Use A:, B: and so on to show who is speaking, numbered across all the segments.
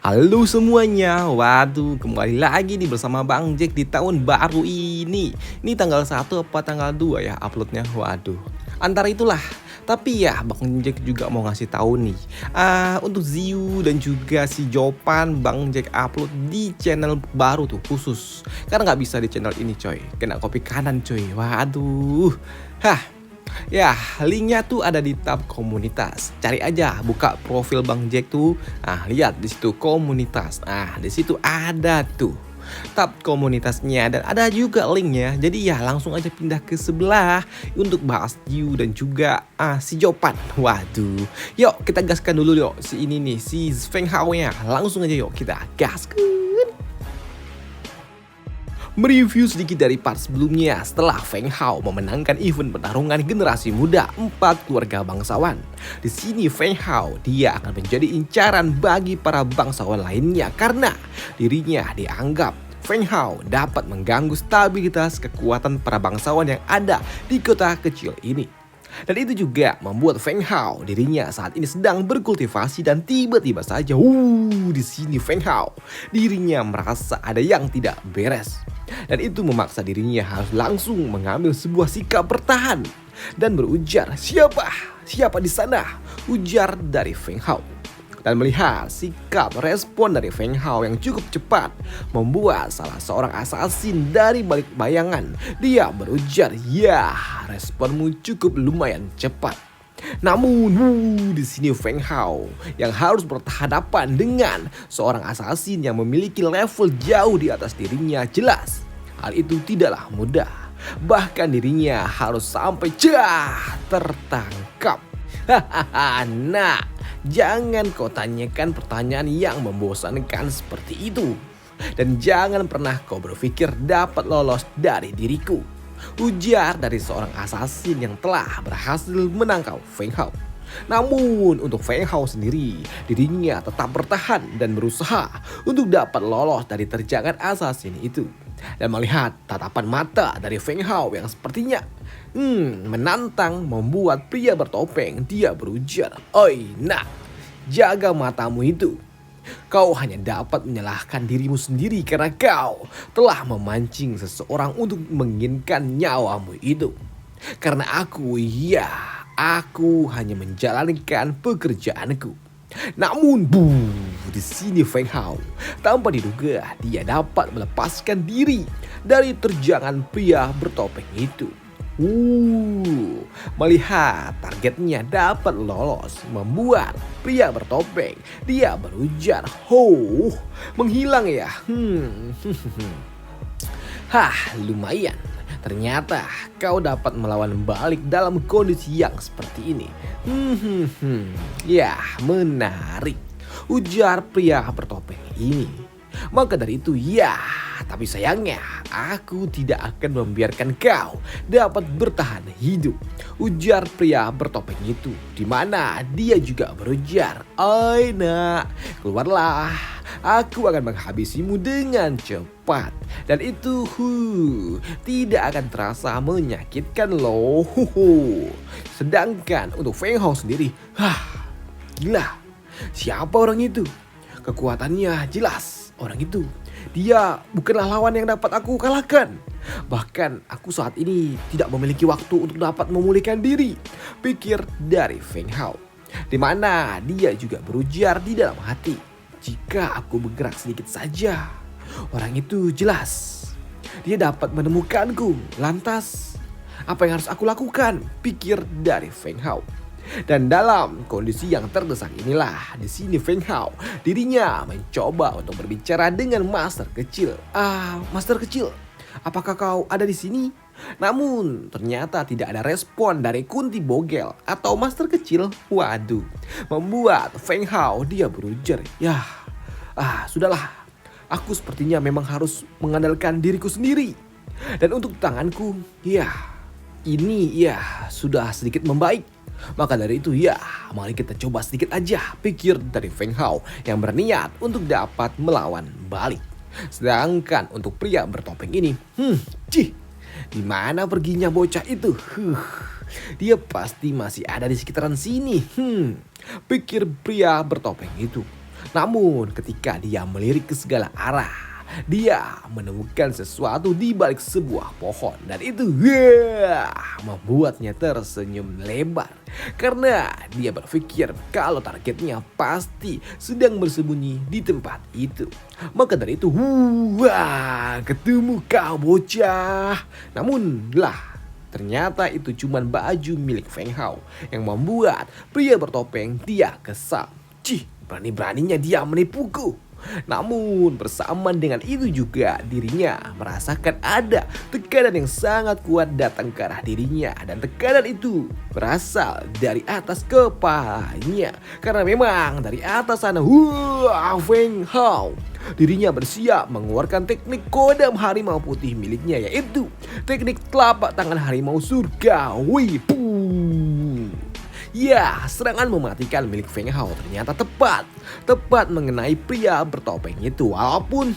A: Halo semuanya, waduh kembali lagi nih bersama Bang Jack di tahun baru ini. Ini tanggal 1 apa tanggal 2 ya uploadnya, waduh. Antara itulah, tapi ya Bang Jack juga mau ngasih tahu nih. Untuk Ziu dan juga si Jopan Bang Jack upload di channel baru tuh khusus. Karena nggak bisa di channel ini coy, kena copy kanan coy, waduh. Hah. Ya, linknya tuh ada di tab komunitas. Cari aja, buka profil Bang Jack tuh. Lihat di situ komunitas. Di situ ada tuh tab komunitasnya dan ada juga linknya. Jadi ya langsung aja pindah ke sebelah untuk bahas Yu dan juga si Jopan. Waduh. Yuk kita gaskan dulu yuk si ini nih, si Feng Hao-nya. Langsung aja yuk kita gaskan. Mereview sedikit dari part sebelumnya setelah Feng Hao memenangkan event pertarungan generasi muda 4 keluarga bangsawan. Di sini Feng Hao dia akan menjadi incaran bagi para bangsawan lainnya karena dirinya dianggap Feng Hao dapat mengganggu stabilitas kekuatan para bangsawan yang ada di kota kecil ini. Dan itu juga membuat Feng Hao dirinya saat ini sedang berkultivasi dan tiba-tiba saja di sini Feng Hao dirinya merasa ada yang tidak beres. Dan itu memaksa dirinya harus langsung mengambil sebuah sikap bertahan dan berujar, "Siapa di sana?" ujar dari Feng Hao. Dan melihat sikap respon dari Feng Hao yang cukup cepat membuat salah seorang asasin dari balik bayangan dia berujar, "Ya, responmu cukup lumayan cepat." Namun di sini Feng Hao yang harus berhadapan dengan seorang asasin yang memiliki level jauh di atas dirinya, jelas hal itu tidaklah mudah. Bahkan dirinya harus sampai tertangkap. Nah, jangan kau tanyakan pertanyaan yang membosankan seperti itu. Dan jangan pernah kau berpikir dapat lolos dari diriku, ujar dari seorang asasin yang telah berhasil menangkap Feng Hao. Namun untuk Feng Hao sendiri, dirinya tetap bertahan dan berusaha untuk dapat lolos dari terjangan asasin itu. Dan melihat tatapan mata dari Feng Hao yang sepertinya menantang membuat pria bertopeng dia berujar, "Oi nak, jaga matamu itu. Kau hanya dapat menyalahkan dirimu sendiri karena kau telah memancing seseorang untuk menginginkan nyawamu itu. Karena aku hanya menjalankan pekerjaanku." Namun di sini Feng Hao tanpa diduga dia dapat melepaskan diri dari terjangan pria bertopeng itu. Melihat targetnya dapat lolos membuat pria bertopeng dia berujar, menghilang ya. Lumayan. Ternyata kau dapat melawan balik dalam kondisi yang seperti ini. Ya, menarik, ujar pria bertopeng ini. Maka dari itu tapi sayangnya aku tidak akan membiarkan kau dapat bertahan hidup, ujar pria bertopeng itu. Dimana dia juga berujar, "Oi nak, keluarlah. Aku akan menghabisimu dengan cepat. Dan itu tidak akan terasa menyakitkan loh." Sedangkan untuk Feng Hao sendiri, gila. Siapa orang itu? Kekuatannya jelas orang itu. Dia bukanlah lawan yang dapat aku kalahkan. Bahkan aku saat ini tidak memiliki waktu untuk dapat memulihkan diri, pikir dari Feng Hao. Dimana dia juga berujar di dalam hati, "Jika aku bergerak sedikit saja, orang itu jelas dia dapat menemukanku. Lantas apa yang harus aku lakukan?" pikir dari Feng Hao. Dan dalam kondisi yang terdesak inilah di sini Feng Hao dirinya mencoba untuk berbicara dengan master kecil. Master kecil, apakah kau ada di sini?" Namun ternyata tidak ada respon dari Kunti Bogel atau master kecil. Waduh, membuat Feng Hao dia berujar, sudahlah. Aku sepertinya memang harus mengandalkan diriku sendiri. Dan untuk tanganku, ini sudah sedikit membaik. Maka dari itu mari kita coba sedikit aja, pikir dari Feng Hao yang berniat untuk dapat melawan balik. Sedangkan untuk pria bertopeng ini, di mana perginya bocah itu? Dia pasti masih ada di sekitaran sini, pikir pria bertopeng itu. Namun ketika dia melirik ke segala arah, dia menemukan sesuatu di balik sebuah pohon dan itu membuatnya tersenyum lebar karena dia berpikir kalau targetnya pasti sedang bersembunyi di tempat itu. Maka dari itu, ketemu kau bocah. Namun ternyata itu cuma baju milik Feng Hao yang membuat pria bertopeng dia kesal. Cih, berani-beraninya dia menipuku. Namun bersamaan dengan itu juga dirinya merasakan ada tekanan yang sangat kuat datang ke arah dirinya. Dan tekanan itu berasal dari atas kepalanya. Karena memang dari atas sana Feng Hao dirinya bersiap mengeluarkan teknik kodam harimau putih miliknya, yaitu teknik telapak tangan harimau surgawi. Ya, serangan mematikan milik Feng Hao ternyata tepat mengenai pria bertopeng itu. Walaupun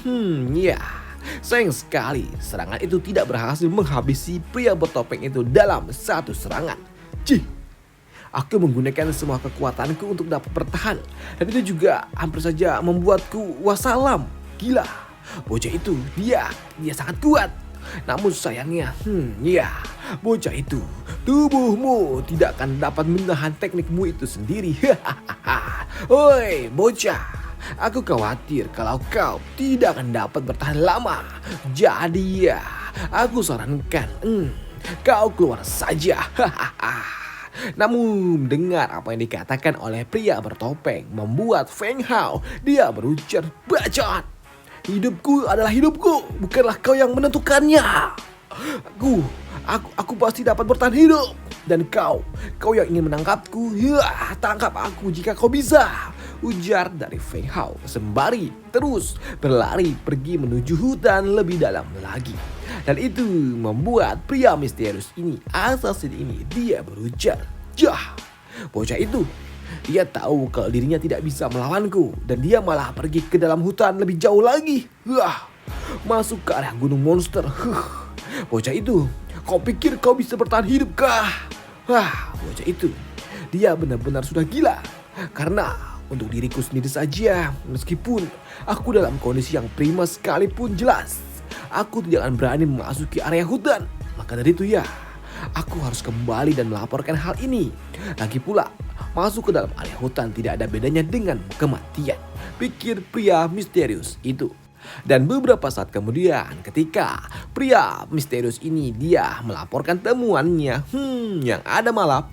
A: sayang sekali serangan itu tidak berhasil menghabisi pria bertopeng itu dalam satu serangan. Aku menggunakan semua kekuatanku untuk dapat bertahan. Dan itu juga hampir saja membuatku wassalam. Gila, bocah itu dia sangat kuat. Namun sayangnya, bocah itu, tubuhmu tidak akan dapat menahan teknikmu itu sendiri. Oi bocah, aku khawatir kalau kau tidak akan dapat bertahan lama. Jadi aku sarankan kau keluar saja. Namun dengar apa yang dikatakan oleh pria bertopeng membuat Feng Hao dia berujar bacot. Hidupku adalah hidupku, bukanlah kau yang menentukannya. Aku pasti dapat bertahan hidup. Dan kau yang ingin menangkapku, tangkap aku jika kau bisa, ujar dari Feng Hao sembari terus berlari pergi menuju hutan lebih dalam lagi. Dan itu membuat pria misterius ini, assassin ini, dia berujar, bocah itu, dia tahu kalau dirinya tidak bisa melawanku dan dia malah pergi ke dalam hutan lebih jauh lagi. Masuk ke arah gunung monster. Bocah itu, kau pikir kau bisa bertahan hidup kah? Bocah itu, dia benar-benar sudah gila. Karena untuk diriku sendiri saja, meskipun aku dalam kondisi yang prima sekalipun, jelas aku tidak akan berani memasuki area hutan. Maka dari itu aku harus kembali dan melaporkan hal ini. Lagi pula, masuk ke dalam area hutan tidak ada bedanya dengan kematian, pikir pria misterius itu. Dan beberapa saat kemudian ketika pria misterius ini dia melaporkan temuannya, yang ada malah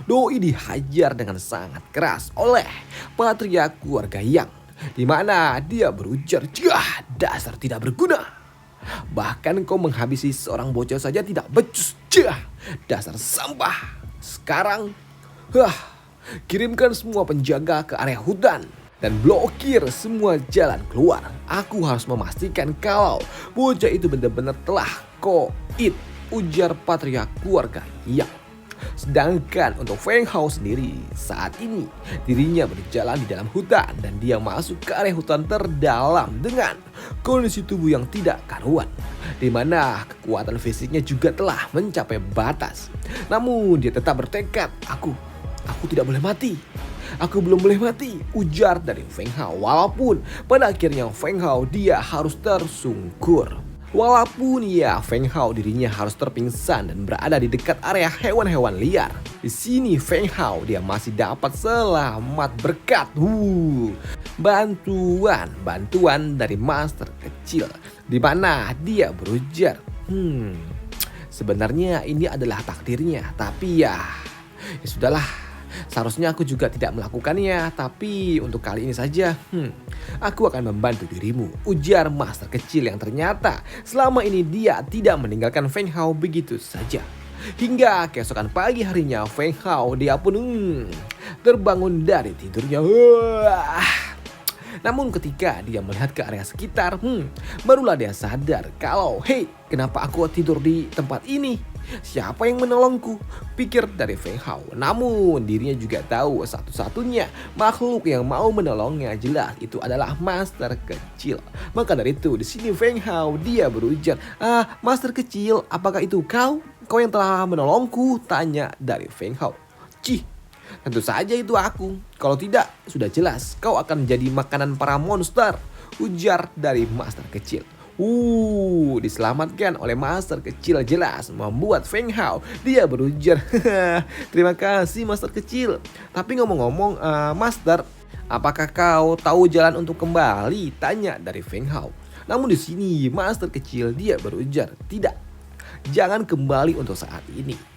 A: Doi dihajar dengan sangat keras oleh patriark keluarga Yang, di mana dia berujar, dasar tidak berguna. Bahkan kau menghabisi seorang bocah saja tidak becus, dasar sampah. Sekarang kirimkan semua penjaga ke area hutan dan blokir semua jalan keluar. Aku harus memastikan kalau bocah itu benar-benar telah koit, ujar patriark keluarga Yang. Sedangkan untuk Feng Hao sendiri, saat ini dirinya berjalan di dalam hutan dan dia masuk ke area hutan terdalam dengan kondisi tubuh yang tidak karuan, di mana kekuatan fisiknya juga telah mencapai batas. Namun dia tetap bertekad, aku tidak boleh mati. Aku belum boleh mati, ujar dari Feng Hao. Walaupun pada akhirnya Feng Hao dia harus tersungkur. Walaupun Feng Hao dirinya harus terpingsan dan berada di dekat area hewan-hewan liar. Di sini Feng Hao dia masih dapat selamat berkat bantuan dari master kecil, di mana dia berujar, sebenarnya ini adalah takdirnya, tapi ya sudahlah. Seharusnya aku juga tidak melakukannya, tapi untuk kali ini saja, aku akan membantu dirimu, ujar master kecil yang ternyata selama ini dia tidak meninggalkan Feng Hao begitu saja. Hingga keesokan pagi harinya Feng Hao dia pun terbangun dari tidurnya. Namun ketika dia melihat ke area sekitar, barulah dia sadar kalau, kenapa aku tidur di tempat ini? Siapa yang menolongku? Pikir dari Feng Hao. Namun dirinya juga tahu satu-satunya makhluk yang mau menolongnya jelas itu adalah master kecil. Maka dari itu di sini Feng Hao dia berujar, master kecil, apakah itu kau? Kau yang telah menolongku? Tanya dari Feng Hao. Tentu saja itu aku. Kalau tidak, sudah jelas kau akan menjadi makanan para monster. Ujar dari master kecil. Diselamatkan oleh master kecil jelas membuat Feng Hao. Dia berujar, terima kasih master kecil. Tapi ngomong-ngomong, master, apakah kau tahu jalan untuk kembali? Tanya dari Feng Hao. Namun di sini master kecil dia berujar, tidak. Jangan kembali untuk saat ini.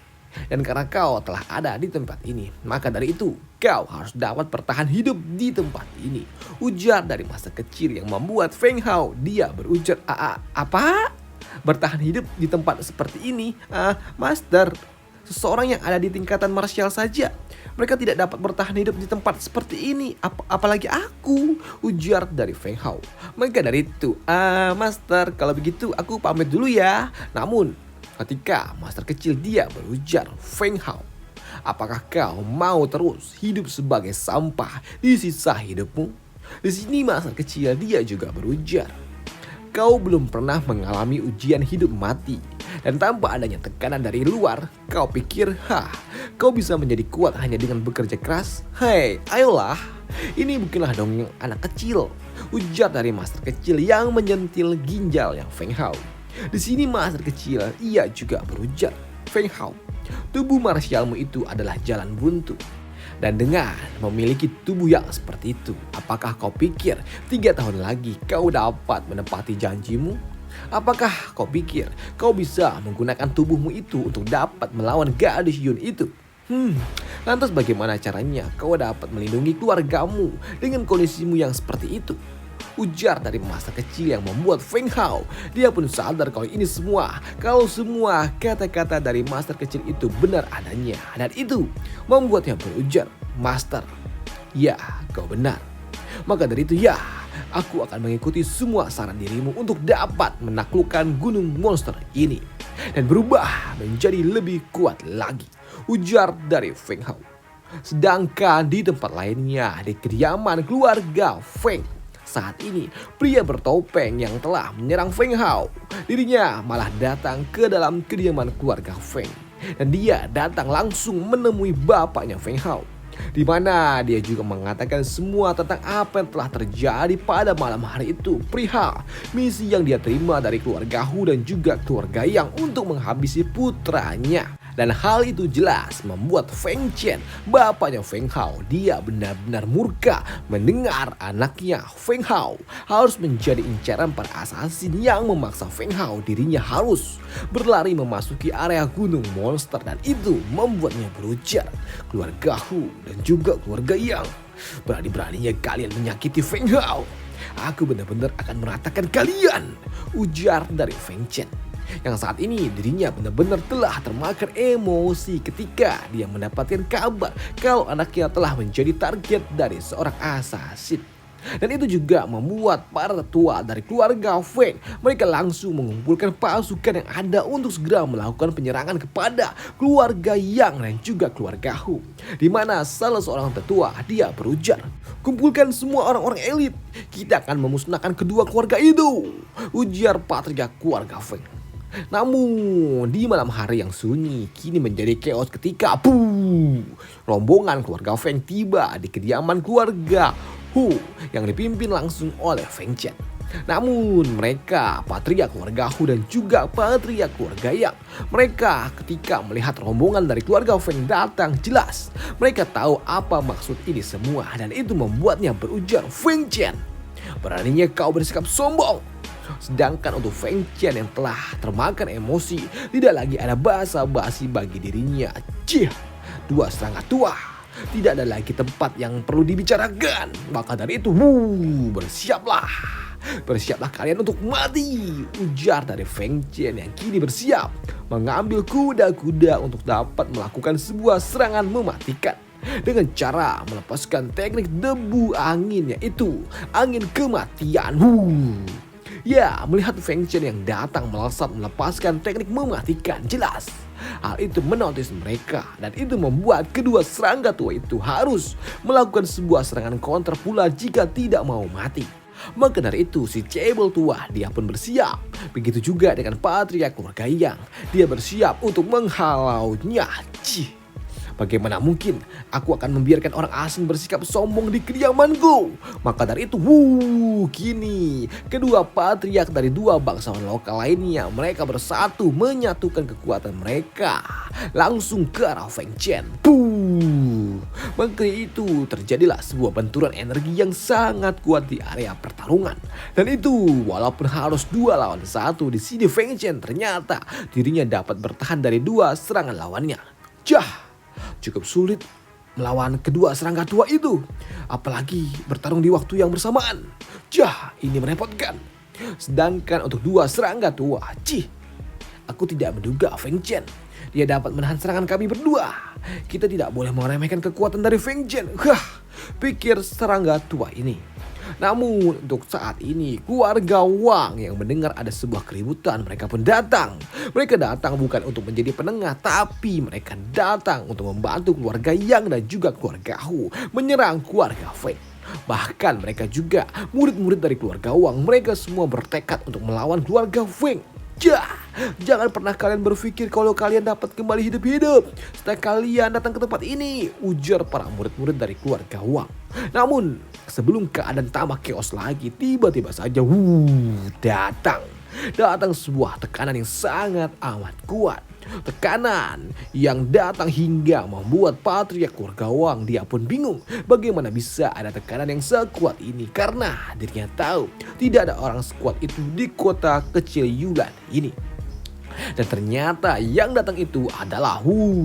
A: Dan karena kau telah ada di tempat ini, maka dari itu kau harus dapat bertahan hidup di tempat ini. Ujar dari masa kecil yang membuat Feng Hao dia berujar, apa? Bertahan hidup di tempat seperti ini? Master, seseorang yang ada di tingkatan martial saja mereka tidak dapat bertahan hidup di tempat seperti ini, apalagi aku, ujar dari Feng Hao. Maka dari itu, master, kalau begitu aku pamit dulu ya. Namun ketika master kecil dia berujar, Feng Hao, apakah kau mau terus hidup sebagai sampah di sisa hidupmu? Di sini master kecil dia juga berujar, kau belum pernah mengalami ujian hidup mati. Dan tanpa adanya tekanan dari luar, kau pikir, kau bisa menjadi kuat hanya dengan bekerja keras? Hei, ayolah, ini bukanlah dongeng anak kecil, ujar dari master kecil yang menyentil ginjal yang Feng Hao. Di sini master kecil ia juga berujar, Feng Hao, tubuh marsialmu itu adalah jalan buntu. Dan dengan memiliki tubuh yang seperti itu, apakah kau pikir 3 tahun lagi kau dapat menepati janjimu? Apakah kau pikir kau bisa menggunakan tubuhmu itu untuk dapat melawan gadis Yun itu? Lantas bagaimana caranya kau dapat melindungi keluargamu dengan kondisimu yang seperti itu? Ujar dari masa kecil yang membuat Feng Hao dia pun sadar kalau semua kata-kata dari master kecil itu benar adanya. Dan itu membuatnya berujar, master, ya kau benar. Maka dari itu ya, aku akan mengikuti semua saran dirimu untuk dapat menaklukkan gunung monster ini dan berubah menjadi lebih kuat lagi, ujar dari Feng Hao. Sedangkan di tempat lainnya, di kediaman keluarga Feng, saat ini pria bertopeng yang telah menyerang Feng Hao, dirinya malah datang ke dalam kediaman keluarga Feng. Dan dia datang langsung menemui bapaknya Feng Hao, di mana dia juga mengatakan semua tentang apa yang telah terjadi pada malam hari itu, perihal misi yang dia terima dari keluarga Hu dan juga keluarga Yang untuk menghabisi putranya. Dan hal itu jelas membuat Feng Chen, bapaknya Feng Hao, dia benar-benar murka mendengar anaknya Feng Hao harus menjadi incaran para assassin yang memaksa Feng Hao dirinya harus berlari memasuki area gunung monster. Dan itu membuatnya berujar, keluarga Hu dan juga keluarga Yang, berani-beraninya kalian menyakiti Feng Hao, aku benar-benar akan meratakan kalian, ujar dari Feng Chen. Yang saat ini dirinya benar-benar telah termakan emosi ketika dia mendapatkan kabar kalau anaknya telah menjadi target dari seorang assassin. Dan itu juga membuat para tua dari keluarga Feng, mereka langsung mengumpulkan pasukan yang ada untuk segera melakukan penyerangan kepada keluarga Yang dan juga keluarga Hu. Di mana salah seorang tetua dia berujar, kumpulkan semua orang-orang elit, kita akan memusnahkan kedua keluarga itu, ujar patriark keluarga Feng. Namun di malam hari yang sunyi kini menjadi chaos ketika rombongan keluarga Feng tiba di kediaman keluarga Hu yang dipimpin langsung oleh Feng Chen. Namun mereka, patriark keluarga Hu dan juga patriark keluarga Yang, mereka ketika melihat rombongan dari keluarga Feng datang, jelas mereka tahu apa maksud ini semua. Dan itu membuatnya berujar, Feng Chen, beraninya kau bersikap sombong. Sedangkan untuk Feng Chen yang telah termakan emosi, tidak lagi ada basa-basi bagi dirinya. Dua setengah tua, tidak ada lagi tempat yang perlu dibicarakan. Maka dari itu, bersiaplah kalian untuk mati, ujar dari Feng Chen yang kini bersiap mengambil kuda-kuda untuk dapat melakukan sebuah serangan mematikan dengan cara melepaskan teknik debu angin, yaitu angin kematian. Ya, melihat Feng Chen yang datang melesat melepaskan teknik mematikan, jelas hal itu menotis mereka. Dan itu membuat kedua serangga tua itu harus melakukan sebuah serangan counter pula jika tidak mau mati. Maka dari itu si cebol tua dia pun bersiap. Begitu juga dengan patriark keluarga Yang, dia bersiap untuk menghalaunya. Bagaimana mungkin aku akan membiarkan orang asing bersikap sombong di kediamanku? Maka dari itu, kini kedua patriark dari dua bangsawan lokal lainnya, mereka bersatu menyatukan kekuatan mereka langsung ke arah Feng Chen. Maka itu terjadilah sebuah benturan energi yang sangat kuat di area pertarungan. Dan itu walaupun harus 2 lawan 1, di sini Feng Chen ternyata dirinya dapat bertahan dari 2 serangan lawannya. Cukup sulit melawan kedua serangga tua itu. Apalagi bertarung di waktu yang bersamaan. Ini merepotkan. Sedangkan untuk 2 serangga tua, aku tidak menduga Feng Chen dia dapat menahan serangan kami berdua. Kita tidak boleh meremehkan kekuatan dari Feng Chen. Pikir serangga tua ini. Namun untuk saat ini keluarga Wang yang mendengar ada sebuah keributan, mereka pun datang. Mereka datang bukan untuk menjadi penengah, tapi mereka datang untuk membantu keluarga Yang dan juga keluarga Hu menyerang keluarga Feng. Bahkan mereka juga murid-murid dari keluarga Wang, mereka semua bertekad untuk melawan keluarga Feng. Jangan pernah kalian berpikir kalau kalian dapat kembali hidup-hidup setelah kalian datang ke tempat ini, ujar para murid-murid dari keluarga Wang. Namun sebelum keadaan tambah chaos lagi, tiba-tiba saja datang sebuah tekanan yang sangat amat kuat. Tekanan yang datang hingga membuat patriark keluarga Wang dia pun bingung bagaimana bisa ada tekanan yang sekuat ini, karena dirinya tahu tidak ada orang sekuat itu di kota kecil Yulan ini. Dan ternyata yang datang itu adalah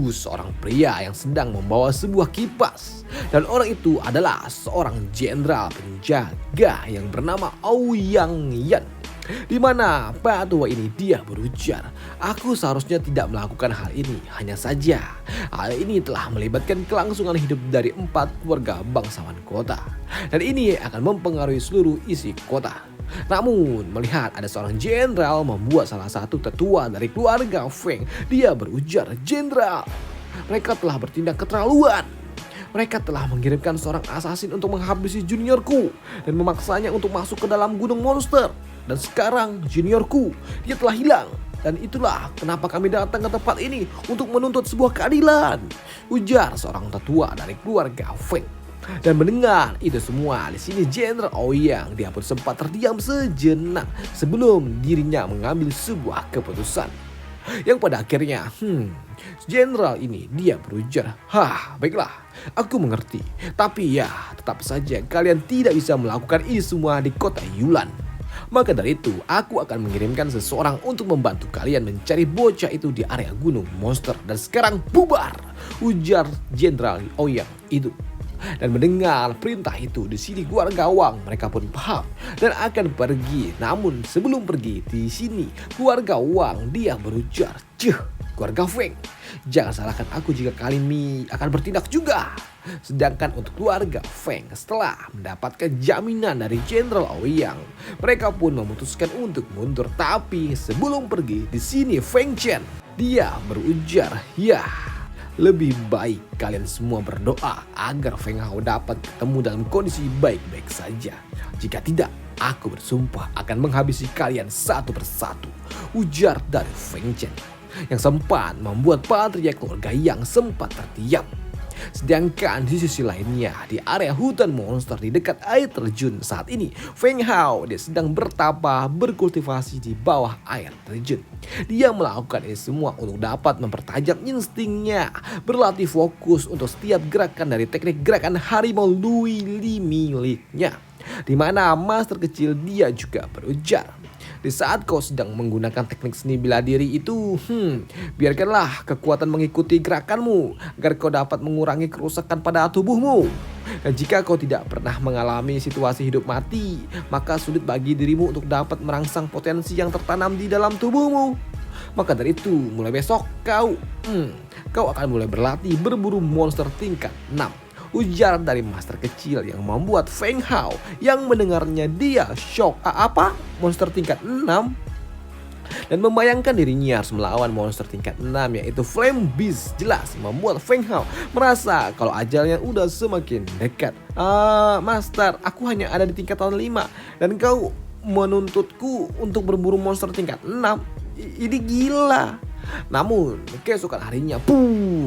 A: seorang pria yang sedang membawa sebuah kipas. Dan orang itu adalah seorang jenderal penjaga yang bernama Ouyang Yan. Di mana Pak Tua ini dia berujar, aku seharusnya tidak melakukan hal ini. Hanya saja hal ini telah melibatkan kelangsungan hidup dari 4 keluarga bangsawan kota. Dan ini akan mempengaruhi seluruh isi kota. Namun melihat ada seorang jenderal membuat salah satu tetua dari keluarga Feng, dia berujar, jenderal, mereka telah bertindak keterlaluan. Mereka telah mengirimkan seorang asasin untuk menghabisi juniorku dan memaksanya untuk masuk ke dalam gunung monster. Dan sekarang juniorku dia telah hilang. Dan itulah kenapa kami datang ke tempat ini untuk menuntut sebuah keadilan, ujar seorang tetua dari keluarga Feng. Dan mendengar itu semua, di sini Jenderal Ouyang dia pun sempat terdiam sejenak sebelum dirinya mengambil sebuah keputusan. Yang pada akhirnya jenderal ini dia berujar, baiklah, aku mengerti. Tapi ya tetap saja kalian tidak bisa melakukan ini semua di kota Yulan. Maka dari itu aku akan mengirimkan seseorang untuk membantu kalian mencari bocah itu di area gunung monster. Dan sekarang bubar, ujar Jenderal Ouyang itu. Dan mendengar perintah itu, di sini keluarga Wang mereka pun paham dan akan pergi. Namun sebelum pergi, di sini keluarga Wang dia berujar, keluarga Feng, jangan salahkan aku jika kali ini akan bertindak juga. Sedangkan untuk keluarga Feng, setelah mendapatkan jaminan dari Jenderal Ouyang, mereka pun memutuskan untuk mundur. Tapi sebelum pergi, di sini Feng Chen dia berujar, lebih baik kalian semua berdoa agar Feng Hao dapat ketemu dalam kondisi baik-baik saja. Jika tidak, aku bersumpah akan menghabisi kalian satu persatu, ujar dari Feng Chen. Yang sempat membuat patriark keluarga Yang sempat terdiam. Sedangkan di sisi lainnya, di area hutan monster di dekat air terjun, saat ini Feng Hao dia sedang bertapa berkultivasi di bawah air terjun. Dia melakukan ini semua untuk dapat mempertajam instingnya, berlatih fokus untuk setiap gerakan dari teknik gerakan harimau Lui Li miliknya. Di mana master kecil dia juga berujar, di saat kau sedang menggunakan teknik seni bela diri itu, biarkanlah kekuatan mengikuti gerakanmu agar kau dapat mengurangi kerusakan pada tubuhmu. Dan jika kau tidak pernah mengalami situasi hidup mati, maka sulit bagi dirimu untuk dapat merangsang potensi yang tertanam di dalam tubuhmu. Maka dari itu, mulai besok kau akan mulai berlatih berburu monster tingkat 6. Ujar dari master kecil yang membuat Feng Hao yang mendengarnya dia shock. Apa? Monster tingkat 6? Dan membayangkan dirinya harus melawan monster tingkat 6 yaitu Flame Beast. Jelas membuat Feng Hao merasa kalau ajalnya udah semakin dekat. Master, aku hanya ada di tingkatan 5 dan kau menuntutku untuk berburu monster tingkat 6? Ini gila. Namun keesokan harinya,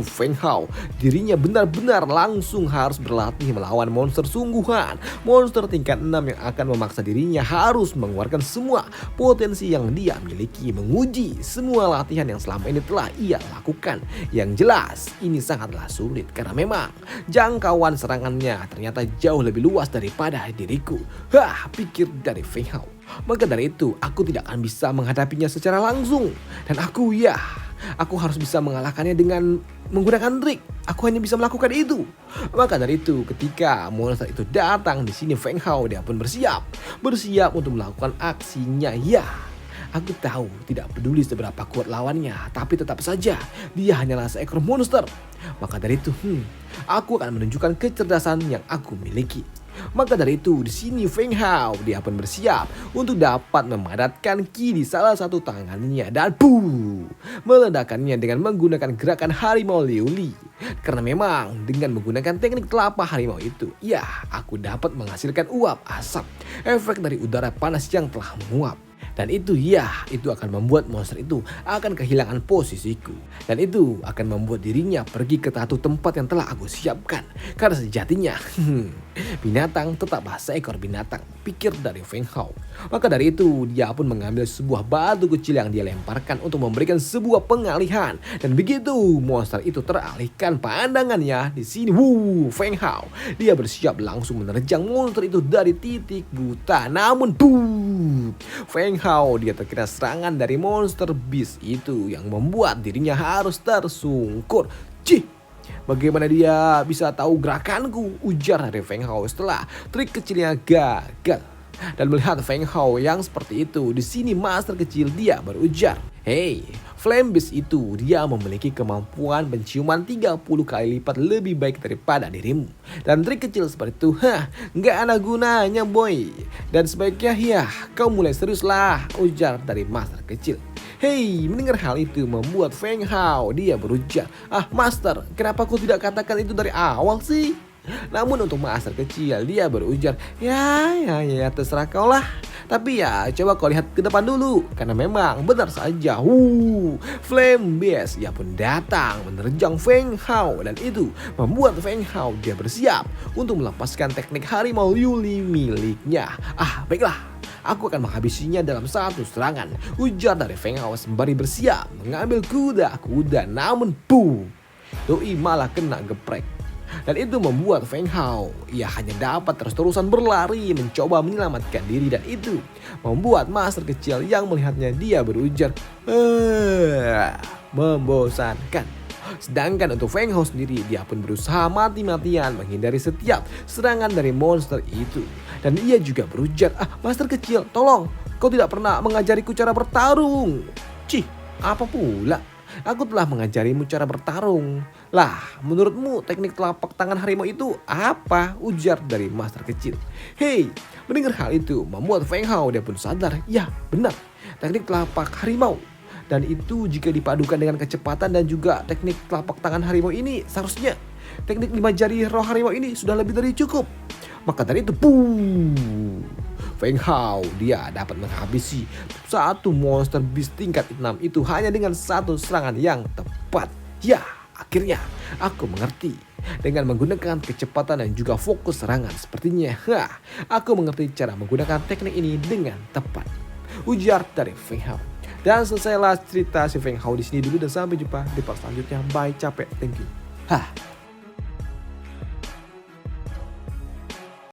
A: Feng Hao dirinya benar-benar langsung harus berlatih melawan monster sungguhan. Monster tingkat 6 yang akan memaksa dirinya harus mengeluarkan semua potensi yang dia miliki, menguji semua latihan yang selama ini telah ia lakukan. Yang jelas ini sangatlah sulit karena memang jangkauan serangannya ternyata jauh lebih luas daripada diriku. Pikir dari Feng Hao. Maka dari itu aku tidak akan bisa menghadapinya secara langsung. Dan aku harus bisa mengalahkannya dengan menggunakan trik. Aku hanya bisa melakukan itu. Maka dari itu ketika monster itu datang di sini, Feng Hao dia pun bersiap untuk melakukan aksinya. Aku tahu tidak peduli seberapa kuat lawannya, tapi tetap saja dia hanyalah seekor monster. Maka dari itu, aku akan menunjukkan kecerdasan yang aku miliki. Maka dari itu di sini Feng Hao dia pun bersiap untuk dapat memadatkan ki di salah satu tangannya dan meledakannya dengan menggunakan gerakan harimau liuli. Karena memang dengan menggunakan teknik telapak harimau itu, aku dapat menghasilkan uap asap, efek dari udara panas yang telah menguap. Dan itu akan membuat monster itu akan kehilangan posisiku. Dan itu akan membuat dirinya pergi ke satu tempat yang telah aku siapkan. Karena sejatinya binatang tetaplah seekor binatang, pikir dari Feng Hao. Maka dari itu dia pun mengambil sebuah batu kecil yang dia lemparkan untuk memberikan sebuah pengalihan. Dan begitu monster itu teralihkan pandangannya di sini, Feng Hao dia bersiap langsung menerjang monster itu dari titik buta. Namun Feng Hao dia terkena serangan dari monster beast itu yang membuat dirinya harus tersungkur. Bagaimana dia bisa tahu gerakanku? Ujar dari Feng Hao setelah trik kecilnya gagal. Dan melihat Feng Hao yang seperti itu, di sini master kecil dia berujar, "Hey, Flame Beast itu dia memiliki kemampuan penciuman 30 kali lipat lebih baik daripada dirimu. Dan trik kecil seperti itu, nggak ada gunanya boy. Dan sebaiknya kau mulai serius lah," ujar dari master kecil. Mendengar hal itu membuat Feng Hao dia berujar, "Master, kenapa kau tidak katakan itu dari awal sih?" Namun untuk master kecil dia berujar, ya terserah kau lah. Tapi coba kau lihat ke depan dulu. Karena memang benar saja Flame Beast ia pun datang menerjang Feng Hao. Dan itu membuat Feng Hao dia bersiap untuk melepaskan teknik harimau liuli miliknya. Baiklah, aku akan menghabisinya dalam satu serangan, ujar dari Feng Hao sembari bersiap mengambil kuda. Namun doi malah kena geprek. Dan itu membuat Feng Hao ia hanya dapat terus-terusan berlari mencoba menyelamatkan diri. Dan itu membuat master kecil yang melihatnya dia berujar, membosankan. Sedangkan untuk Feng Hao sendiri dia pun berusaha mati-matian menghindari setiap serangan dari monster itu. Dan ia juga berujar, master kecil, tolong, kau tidak pernah mengajariku cara bertarung. Apa pula? Aku telah mengajarimu cara bertarung. Lah, menurutmu teknik telapak tangan harimau itu apa? Ujar dari master kecil. Mendengar hal itu membuat Feng Hao dia pun sadar, benar, teknik telapak harimau. Dan itu jika dipadukan dengan kecepatan dan juga teknik telapak tangan harimau ini, seharusnya teknik 5 jari roh harimau ini sudah lebih dari cukup. Maka dari itu Feng Hao dia dapat menghabisi satu monster beast tingkat 6 itu hanya dengan satu serangan yang tepat. Akhirnya aku mengerti. Dengan menggunakan kecepatan dan juga fokus serangan sepertinya aku mengerti cara menggunakan teknik ini dengan tepat, ujar dari Feng Hao. Dan selesailah cerita si Feng Hao di sini dulu, dan sampai jumpa di part selanjutnya. Bye, capek, thank you.